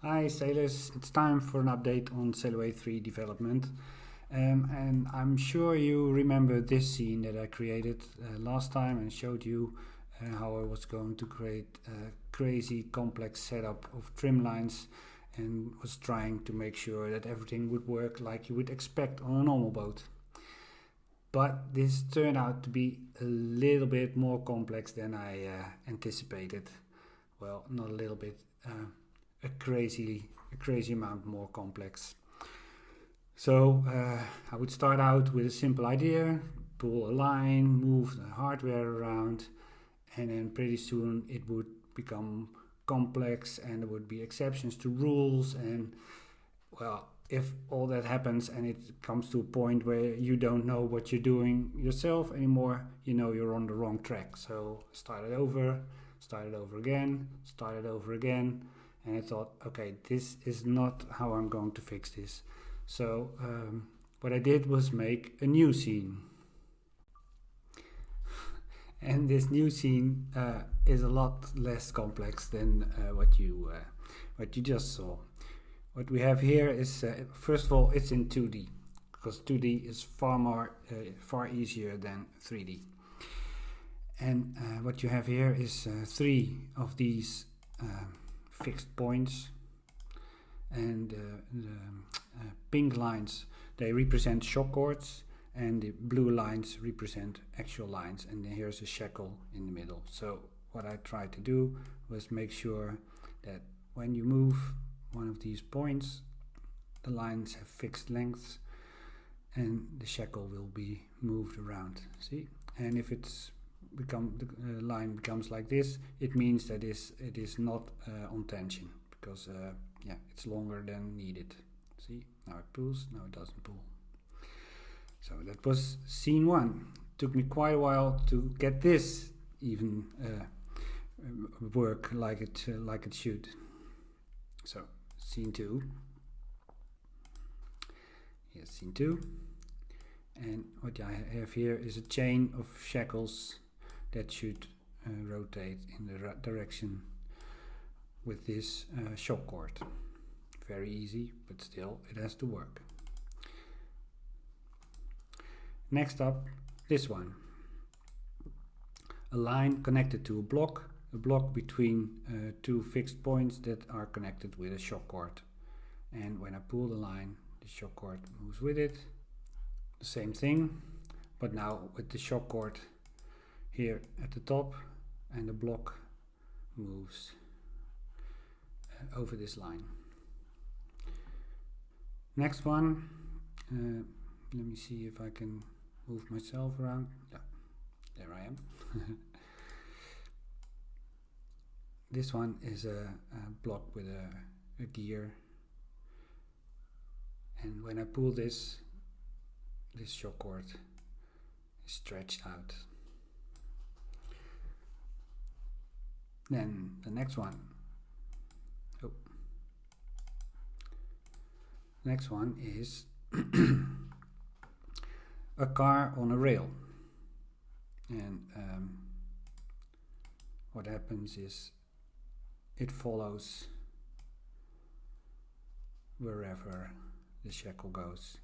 Hi sailors, it's time for an update on Sailaway 3 development. And I'm sure you remember this scene that I created last time and showed you how I was going to create a crazy complex setup of trim lines and was trying to make sure that everything would work like you would expect on a normal boat. But this turned out to be a little bit more complex than I anticipated. Well, not a little bit, a crazy amount more complex. So I would start out with a simple idea, pull a line, move the hardware around, and then pretty soon it would become complex and there would be exceptions to rules. And well, if all that happens and it comes to a point where you don't know what you're doing yourself anymore, you know you're on the wrong track. So started over, started over again, started over again, and I thought, okay, this is not how I'm going to fix this. So what I did was make a new scene. And this new scene is a lot less complex than what you just saw. What we have here is first of all, it's in 2D because 2D is far easier than 3D. And what you have here is three of these fixed points, and the pink lines, they represent shock cords, and the blue lines represent actual lines, and then here's a shackle in the middle. So what I tried to do was make sure that when you move one of these points, the lines have fixed lengths and the shackle will be moved around. See? And if it's the line becomes like this, it means that it is not on tension, because yeah, it's longer than needed. See, now it pulls, now it doesn't pull. So that was scene one. Took me quite a while to get this even work like it should. So scene two. Here's scene two. And what I have here is a chain of shackles that should rotate in the direction with this shock cord. Very easy, but still it has to work. Next up, this one. A line connected to a block between two fixed points that are connected with a shock cord. And when I pull the line, the shock cord moves with it. The same thing, but now with the shock cord here at the top, and the block moves over this line. Next one, let me see if I can move myself around. Yeah, there I am. This one is a block with a gear, and when I pull this shock cord is stretched out. Then the next one. Next one is a car on a rail, and what happens is it follows wherever the shackle goes.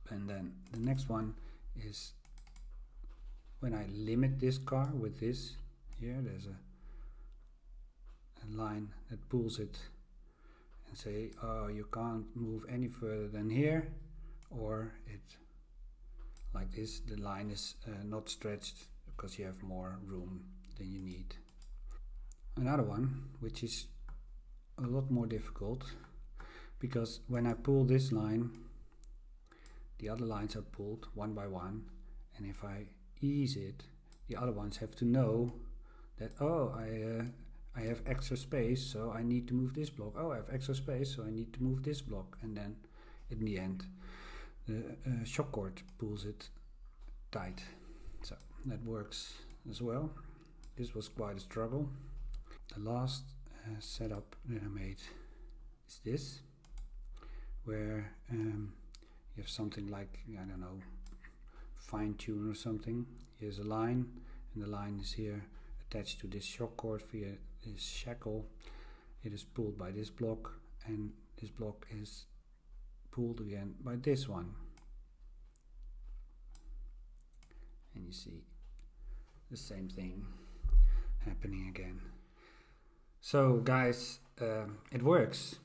And then the next one is when I limit this car with this here, there's a line that pulls it and say, oh, you can't move any further than here, or it like this, the line is not stretched because you have more room than you need. Another one which is a lot more difficult, because when I pull this line, the other lines are pulled one by one, and if I ease it, the other ones have to know that, oh, I have extra space, so I need to move this block. Oh, I have extra space, so I need to move this block. And then in the end, the shock cord pulls it tight. So that works as well. This was quite a struggle. The last setup that I made is this, where you have something like, I don't know, fine tune or something. Here's a line, and the line is here attached to this shock cord via this shackle. It is pulled by this block, and this block is pulled again by this one, and you see the same thing happening again. So guys, it works,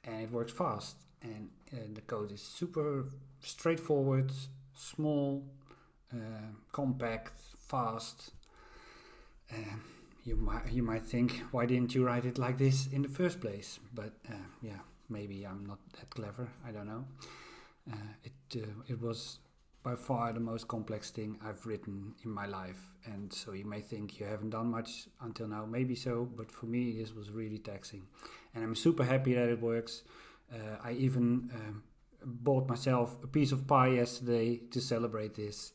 and it works fast, and the code is super straightforward, small, compact, fast. You might think, why didn't you write it like this in the first place? But yeah, maybe I'm not that clever, I don't know. It was by far the most complex thing I've written in my life, and so you may think you haven't done much until now. Maybe so, but for me this was really taxing, and I'm super happy that it works. I even bought myself a piece of pie yesterday to celebrate this,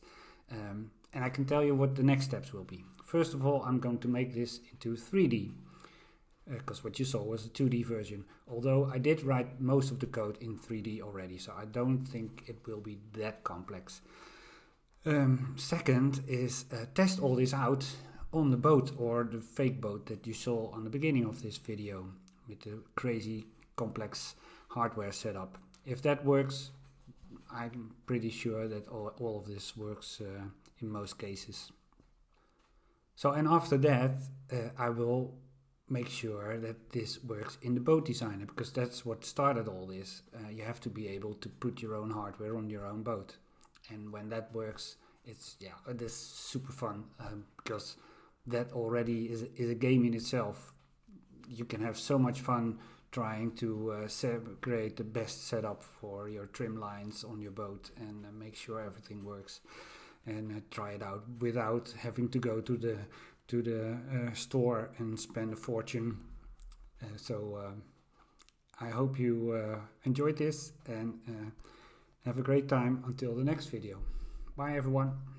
and I can tell you what the next steps will be. First of all, I'm going to make this into 3D, because what you saw was a 2D version, although I did write most of the code in 3D already, so I don't think it will be that complex. Second is test all this out on the boat, or the fake boat that you saw on the beginning of this video with the crazy complex hardware setup. If that works, I'm pretty sure that all of this works in most cases. So, and after that I will make sure that this works in the boat designer, because that's what started all this. You have to be able to put your own hardware on your own boat, and when that works, it's super fun, because that already is a game in itself. You can have so much fun trying to create the best setup for your trim lines on your boat, and make sure everything works, and try it out without having to go to the store and spend a fortune. So I hope you enjoyed this, and have a great time until the next video. Bye everyone.